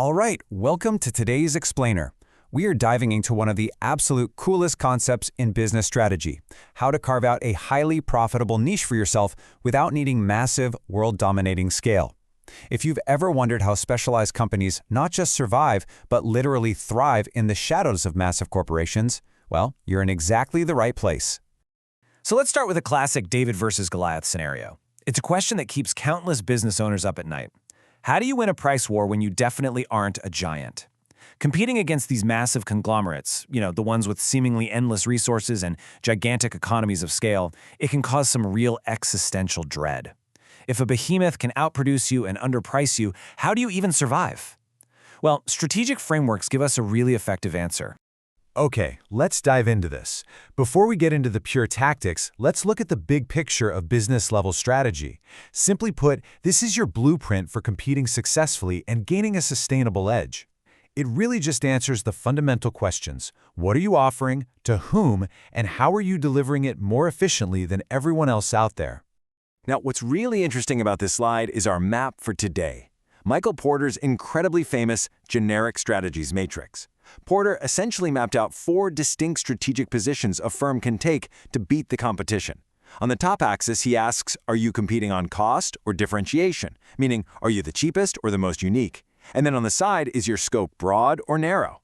All right, welcome to today's Explainer. We are diving into one of the absolute coolest concepts in business strategy, how to carve out a highly profitable niche for yourself without needing massive, world-dominating scale. If you've ever wondered how specialized companies not just survive, but literally thrive in the shadows of massive corporations, well, you're in exactly the right place. So let's start with a classic David versus Goliath scenario. It's a question that keeps countless business owners up at night. How do you win a price war when you definitely aren't a giant? Competing against these massive conglomerates, the ones with seemingly endless resources and gigantic economies of scale, it can cause some real existential dread. If a behemoth can outproduce you and underprice you, how do you even survive? Well, strategic frameworks give us a really effective answer. Okay, let's dive into this. Before we get into the pure tactics, let's look at the big picture of business-level strategy. Simply put, this is your blueprint for competing successfully and gaining a sustainable edge. It really just answers the fundamental questions. What are you offering, to whom, and how are you delivering it more efficiently than everyone else out there? Now, what's really interesting about this slide is our map for today. Michael Porter's incredibly famous generic strategies matrix. Porter essentially mapped out 4 distinct strategic positions a firm can take to beat the competition. On the top axis, he asks, are you competing on cost or differentiation? Meaning, are you the cheapest or the most unique? And then on the side, is your scope broad or narrow?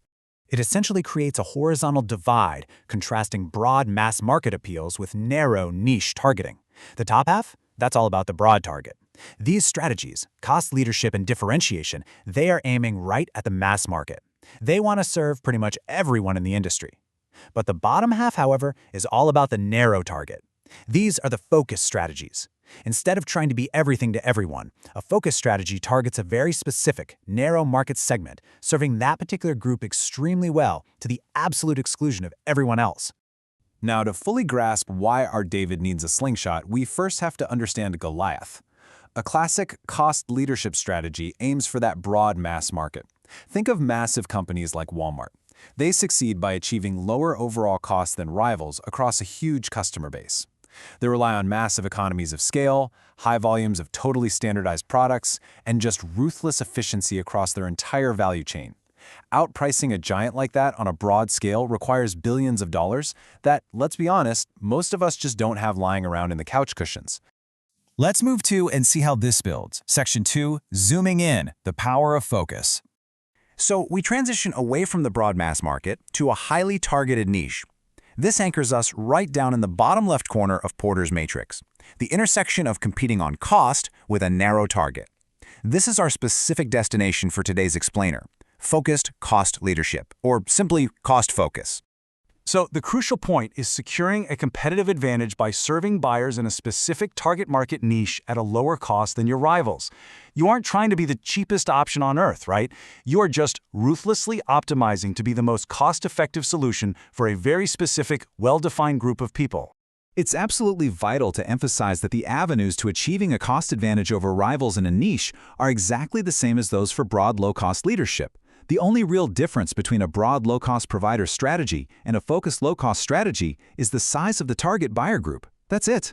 It essentially creates a horizontal divide, contrasting broad mass market appeals with narrow niche targeting. The top half? That's all about the broad target. These strategies, cost leadership and differentiation, they are aiming right at the mass market. They want to serve pretty much everyone in the industry. But the bottom half, however, is all about the narrow target. These are the focus strategies. Instead of trying to be everything to everyone, a focus strategy targets a very specific, narrow market segment, serving that particular group extremely well to the absolute exclusion of everyone else. Now, to fully grasp why our David needs a slingshot, we first have to understand Goliath. A classic cost leadership strategy aims for that broad mass market. Think of massive companies like Walmart. They succeed by achieving lower overall costs than rivals across a huge customer base. They rely on massive economies of scale, high volumes of totally standardized products, and just ruthless efficiency across their entire value chain. Outpricing a giant like that on a broad scale requires billions of dollars that, let's be honest, most of us just don't have lying around in the couch cushions. Let's move to and see how this builds. Section 2, Zooming In, the Power of Focus. So we transition away from the broad mass market to a highly targeted niche. This anchors us right down in the bottom left corner of Porter's matrix, the intersection of competing on cost with a narrow target. This is our specific destination for today's explainer, focused cost leadership, or simply cost focus. So the crucial point is securing a competitive advantage by serving buyers in a specific target market niche at a lower cost than your rivals. You aren't trying to be the cheapest option on earth, right? You are just ruthlessly optimizing to be the most cost-effective solution for a very specific, well-defined group of people. It's absolutely vital to emphasize that the avenues to achieving a cost advantage over rivals in a niche are exactly the same as those for broad low-cost leadership. The only real difference between a broad low-cost provider strategy and a focused low-cost strategy is the size of the target buyer group. That's it.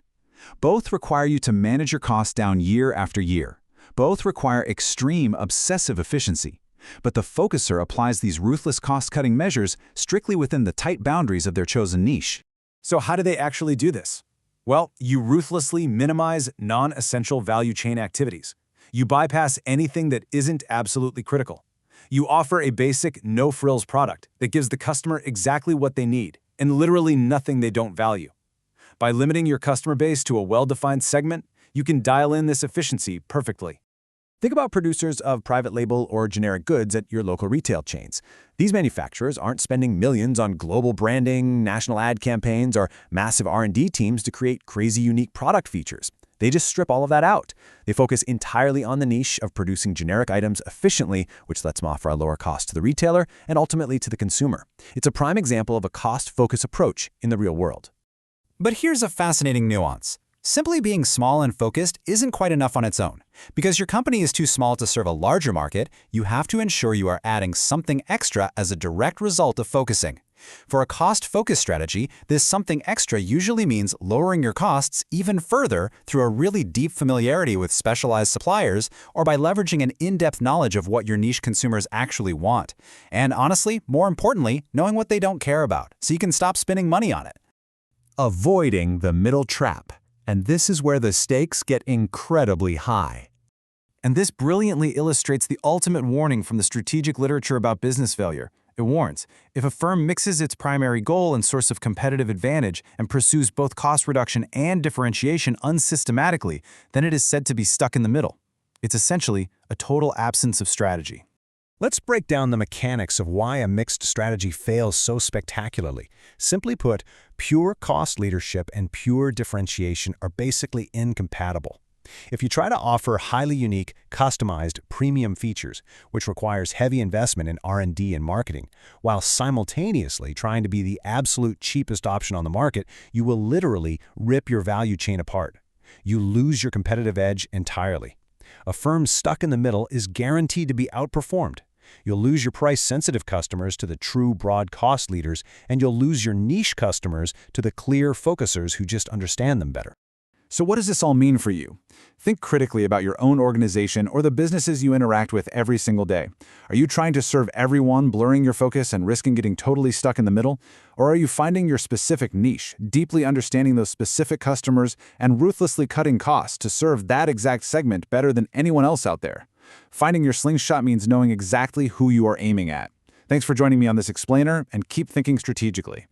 Both require you to manage your costs down year after year. Both require extreme, obsessive efficiency. But the focuser applies these ruthless cost-cutting measures strictly within the tight boundaries of their chosen niche. So how do they actually do this? Well, you ruthlessly minimize non-essential value chain activities. You bypass anything that isn't absolutely critical. You offer a basic, no-frills product that gives the customer exactly what they need and literally nothing they don't value. By limiting your customer base to a well-defined segment, you can dial in this efficiency perfectly. Think about producers of private label or generic goods at your local retail chains. These manufacturers aren't spending millions on global branding, national ad campaigns, or massive R&D teams to create crazy unique product features. They just strip all of that out. They focus entirely on the niche of producing generic items efficiently, which lets them offer a lower cost to the retailer and ultimately to the consumer. It's a prime example of a cost-focused approach in the real world. But here's a fascinating nuance. Simply being small and focused isn't quite enough on its own. Because your company is too small to serve a larger market, you have to ensure you are adding something extra as a direct result of focusing. For a cost-focused strategy, this something extra usually means lowering your costs even further through a really deep familiarity with specialized suppliers or by leveraging an in-depth knowledge of what your niche consumers actually want. And honestly, more importantly, knowing what they don't care about, so you can stop spending money on it. Avoiding the middle trap. And this is where the stakes get incredibly high. And this brilliantly illustrates the ultimate warning from the strategic literature about business failure. It warns, if a firm mixes its primary goal and source of competitive advantage and pursues both cost reduction and differentiation unsystematically, then it is said to be stuck in the middle. It's essentially a total absence of strategy. Let's break down the mechanics of why a mixed strategy fails so spectacularly. Simply put, pure cost leadership and pure differentiation are basically incompatible. If you try to offer highly unique, customized, premium features, which requires heavy investment in R&D and marketing, while simultaneously trying to be the absolute cheapest option on the market, you will literally rip your value chain apart. You lose your competitive edge entirely. A firm stuck in the middle is guaranteed to be outperformed. You'll lose your price-sensitive customers to the true broad cost leaders, and you'll lose your niche customers to the clear focusers who just understand them better. So what does this all mean for you? Think critically about your own organization or the businesses you interact with every single day. Are you trying to serve everyone, blurring your focus and risking getting totally stuck in the middle? Or are you finding your specific niche, deeply understanding those specific customers, and ruthlessly cutting costs to serve that exact segment better than anyone else out there? Finding your slingshot means knowing exactly who you are aiming at. Thanks for joining me on this explainer, and keep thinking strategically.